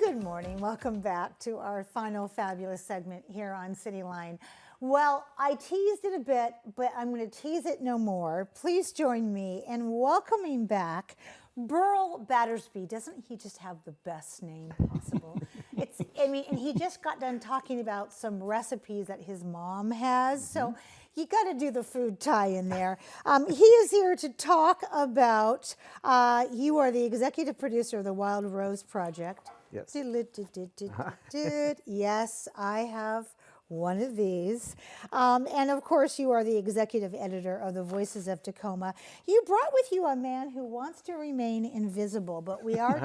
Good morning. Welcome back to our final fabulous segment here on Cityline. Well, I teased it a bit, but I'm going to tease it no more. Please join me in welcoming back Burl Battersby. Doesn't he just have the best name possible? And he just got done talking about some recipes that his mom has. So you got to do the food tie in there. He is here to talk about, you are the executive producer of the Wild Rose Project. Yes. Yes, I have one of these. And of course, you are the executive editor of the Voices of Tacoma. You brought with you a man who wants to remain invisible, but we are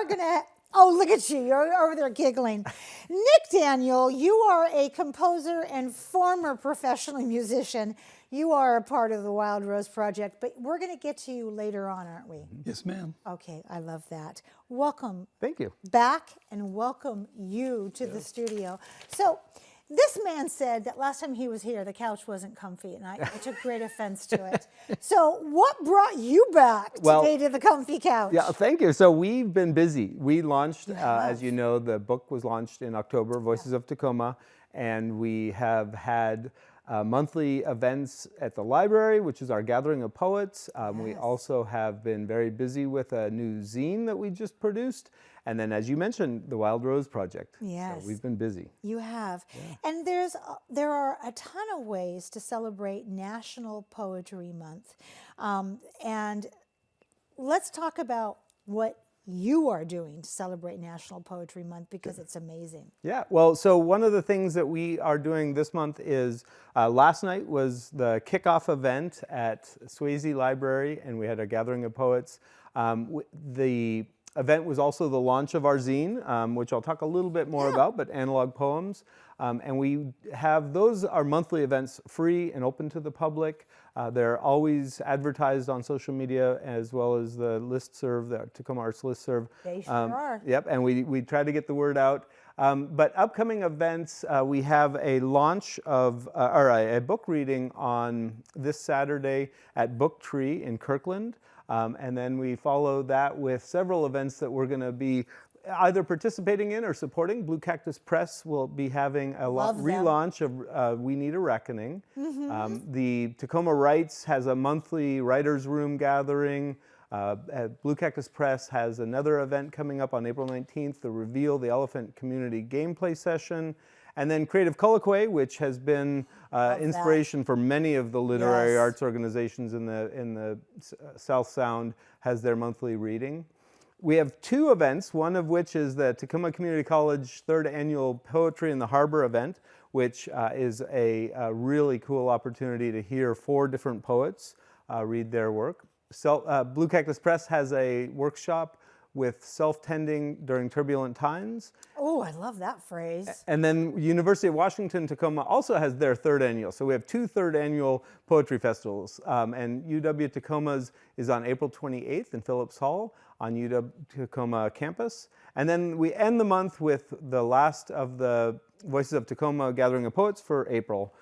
gonna, oh, look at you, you're over there giggling. Nick Daniel, you are a composer and former professional musician. You are a part of the Wild Rose Project, but we're going to get to you later on, aren't we? Yes, ma'am. Okay, I love that. Welcome. Thank you. Back, and welcome you to the studio. So this man said that last time he was here, the couch wasn't comfy, and I took great offense to it. So what brought you back today to the comfy couch? Yeah, thank you. So we've been busy. We launched, as you know, the book was launched in October, Voices of Tacoma, and we have had monthly events at the library, which is our gathering of poets. We also have been very busy with a new zine that we just produced. And then, as you mentioned, the Wild Rose Project. Yes. So we've been busy. You have. Yeah. And there are a ton of ways to celebrate National Poetry Month. And let's talk about what you are doing to celebrate National Poetry Month, because it's amazing. Yeah, well, so one of the things that we are doing this month is, last night was the kickoff event at Swasey Library, and we had a gathering of poets. The event was also the launch of our zine, which I'll talk a little bit more about, but Analog Poems. And we have our monthly events free and open to the public. They're always advertised on social media, as well as the listserv, the Tacoma Arts listserv. They sure are. Yep, and we try to get the word out. But upcoming events, we have a launch of, a book reading on this Saturday at BookTree in Kirkland. And then we follow that with several events that we're going to be either participating in or supporting. Blue Cactus Press will be having a relaunch of We Need a Reckoning. The Tacoma Writes has a monthly writers' room gathering. Blue Cactus Press has another event coming up on April 19th, the Reveal the Elephant Community Gameplay Session. And then Creative Colloquy, which has been inspiration for many of the literary arts organizations in the South Sound, has their monthly reading. We have two events, one of which is the Tacoma Community College 3rd Annual Poetry in the Harbor event, which is a really cool opportunity to hear 4 different poets read their work. Blue Cactus Press has a workshop with self-tending during turbulent times. Oh, I love that phrase. And then University of Washington Tacoma also has their 3rd annual. So we have 2 3rd annual poetry festivals. And UW Tacoma's is on April 28th in Phillips Hall on UW Tacoma campus. And then we end the month with the last of the Voices of Tacoma Gathering of Poets for April,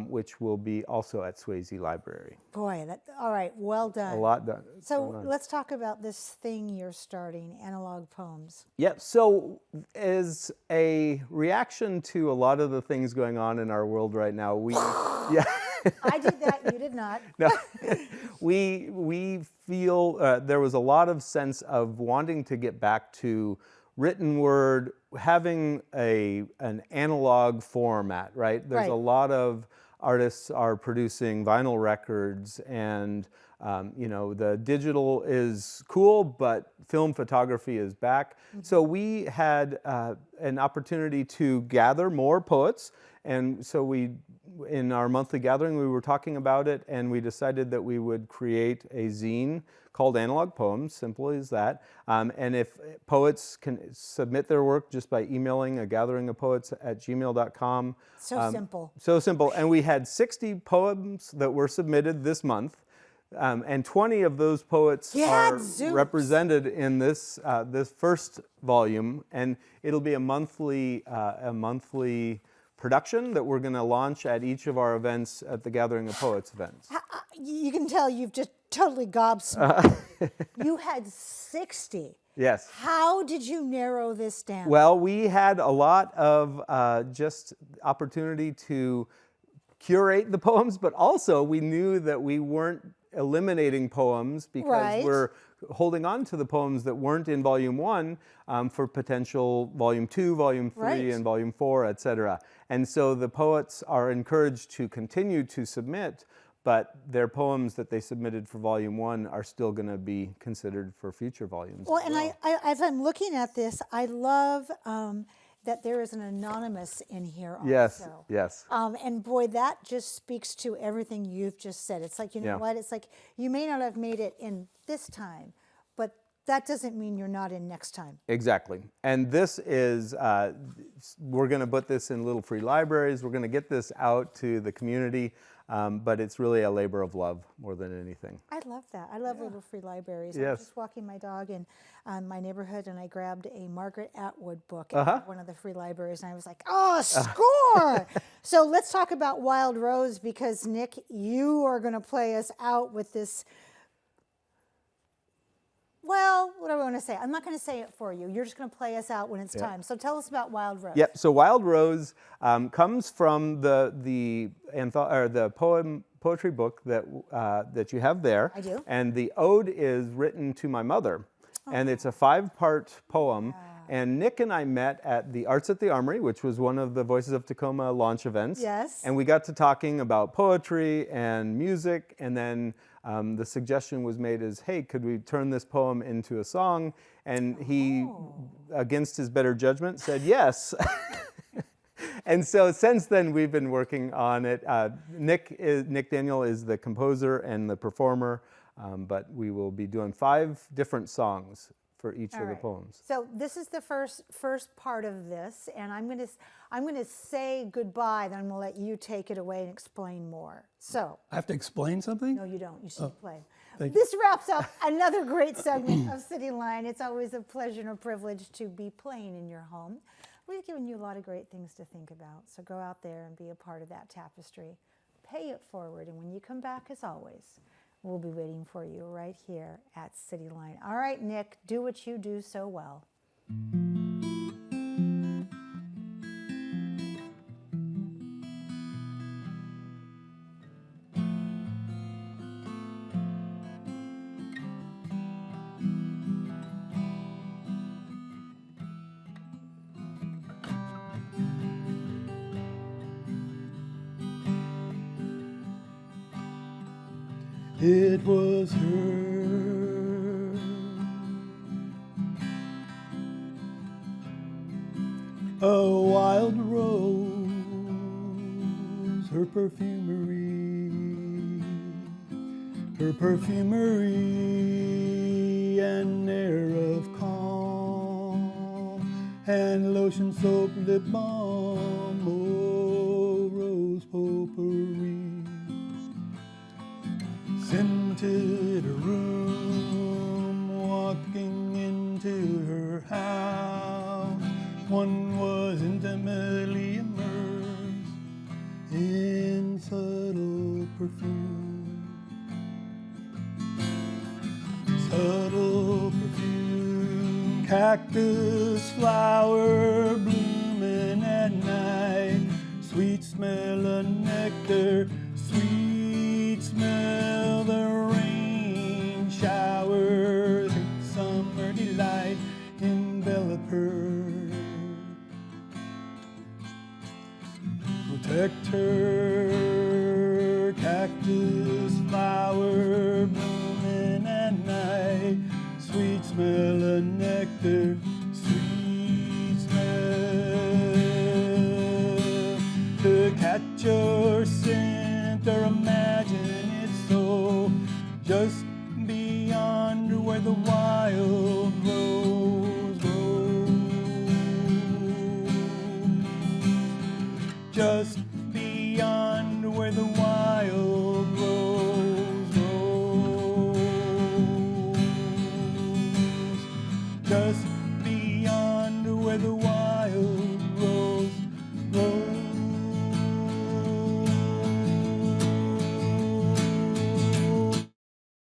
which will be also at Swasey Library. Boy, all right, well done. A lot done. So let's talk about this thing you're starting, Analog Poems. Yeah, so as a reaction to a lot of the things going on in our world right now, I did that, you did not. No, we feel there was a lot of sense of wanting to get back to written word, having an analog format, right? There's a lot of artists are producing vinyl records, and the digital is cool, but film photography is back. So we had an opportunity to gather more poets, and so in our monthly gathering, we were talking about it, and we decided that we would create a zine called Analog Poems, simple as that. And if poets can submit their work just by emailing a gathering of poets at gmail.com. So simple. So simple. And we had 60 poems that were submitted this month. And 20 of those poets are represented in this first volume, and it'll be a monthly production that we're going to launch at each of our events at the Gathering of Poets events. You can tell you've just totally gobsmacked. You had 60. Yes. How did you narrow this down? Well, we had a lot of just opportunity to curate the poems, but also we knew that we weren't eliminating poems because Right. we're holding on to the poems that weren't in volume 1 for potential volume 2, volume 3, Right. and volume 4, etc. And so the poets are encouraged to continue to submit, but their poems that they submitted for volume 1 are still going to be considered for future volumes. Well, and I, as I'm looking at this, I love that there is an anonymous in here also. Yes, yes. And boy, that just speaks to everything you've just said. It's like, you know Yeah. what? It's like you may not have made it in this time, but that doesn't mean you're not in next time. Exactly. And this is, we're going to put this in little free libraries. We're going to get this out to the community, but it's really a labor of love more than anything. I love that. I love little free libraries. I Yes. was just walking my dog in my neighborhood, and I grabbed a Margaret Atwood book at one of the free libraries, and I was like, oh, score! So let's talk about Wild Rose, because, Nick, you are going to play us out with this. Well, what do I want to say? I'm not going to say it for you. You're just going to play us out when it's time. So tell us about Wild Rose. Yep. So Wild Rose comes from the poetry book that you have there. I do. And the ode is written to my mother, and it's a 5-part poem. And Nick and I met at the Arts at the Armory, which was one of the Voices of Tacoma launch events. Yes. And we got to talking about poetry and music, and then the suggestion was made as, hey, could we turn this poem into a song? And he, against his better judgment, said yes. And so since then, we've been working on it. Nick Daniel is the composer and the performer, but we will be doing 5 different songs for each of the poems. So this is the first part of this, and I'm going to say goodbye, then I'm going to let you take it away and explain more. So I have to explain something? no, you don't. You should play. thank This wraps up another great segment of Cityline. It's always a pleasure and a privilege to be playing in your home. We've given you a lot of great things to think about, so go out there and be a part of that tapestry. Pay it forward, and when you come back, as always, we'll be waiting for you right here at Cityline. All right, Nick, do what you do so well. It was her, a wild rose, her perfumery, an air of calm, and lotion, soap, lip balm, oh, rose potpourri. Scented a room, walking into her house, one was intimately immersed in subtle perfume. Subtle perfume, cactus flower blooming at night, sweet smell of nectar, sweet smell the rain showers, summer delight envelop her, protect her, cactus flower blooming at night, sweet smell of nectar, sweet smell, to catch your scent or imagine it so, just beyond where the wild rose grows, just